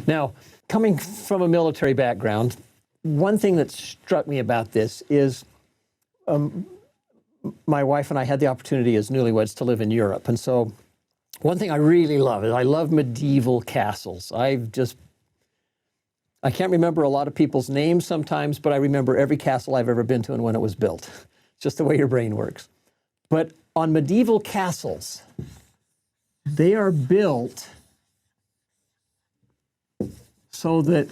Now, coming from a military background, one thing that struck me about this is my wife and I had the opportunity as newlyweds to live in Europe. And so one thing I really love is I love medieval castles. I can't remember a lot of people's names sometimes, but I remember every castle I've ever been to and when it was built. It's just the way your brain works. But on medieval castles, they are built so that,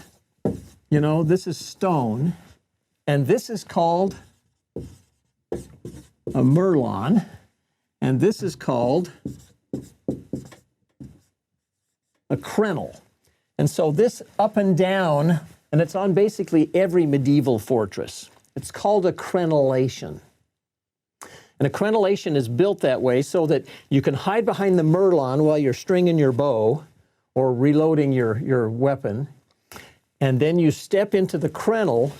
you know, this is stone, and this is called a merlon, and this is called a crenel. And so this up and down, and it's on basically every medieval fortress. It's called a crenellation. And a crenellation is built that way so that you can hide behind the merlon while you're stringing your bow or reloading your weapon. And then you step into the crenel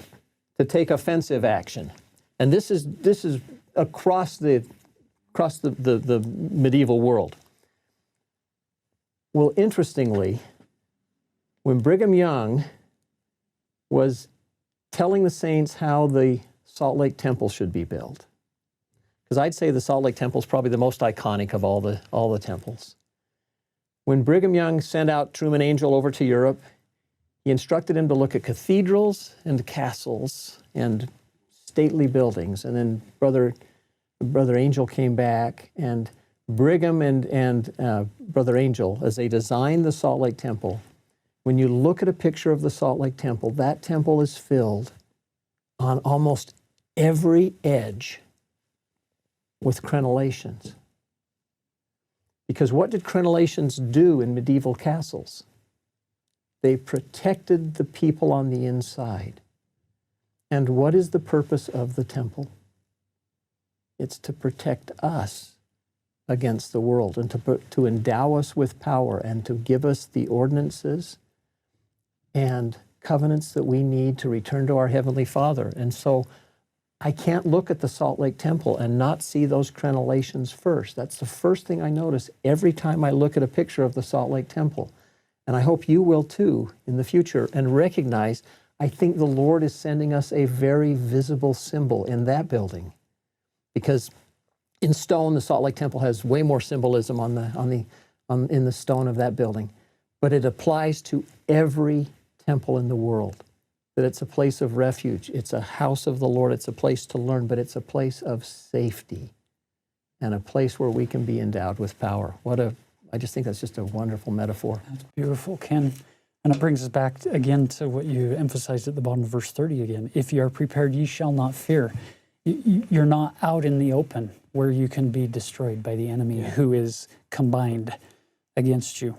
to take offensive action. And this is across the medieval world. Well, interestingly, when Brigham Young was telling the saints how the Salt Lake Temple should be built, because I'd say the Salt Lake Temple is probably the most iconic of all the temples. When Brigham Young sent out Truman Angell over to Europe, he instructed him to look at cathedrals and castles and stately buildings. And then Brother Angell came back, and Brigham and Brother Angell, as they designed the Salt Lake Temple, when you look at a picture of the Salt Lake Temple, that temple is filled on almost every edge with crenellations. Because what did crenellations do in medieval castles? They protected the people on the inside. And what is the purpose of the temple? It's to protect us against the world and to endow us with power and to give us the ordinances and covenants that we need to return to our Heavenly Father. And so I can't look at the Salt Lake Temple and not see those crenellations first. That's the first thing I notice every time I look at a picture of the Salt Lake Temple. And I hope you will too in the future, and recognize, I think the Lord is sending us a very visible symbol in that building. Because in stone, the Salt Lake Temple has way more symbolism in the stone of that building. But it applies to every temple in the world, that it's a place of refuge. It's a house of the Lord. It's a place to learn, but it's a place of safety and a place where we can be endowed with power. I just think that's just a wonderful metaphor. That's beautiful, Ken. And it brings us back again to what you emphasized at the bottom of verse 30 again. If you are prepared, ye shall not fear. You're not out in the open where you can be destroyed by the enemy who is combined against you.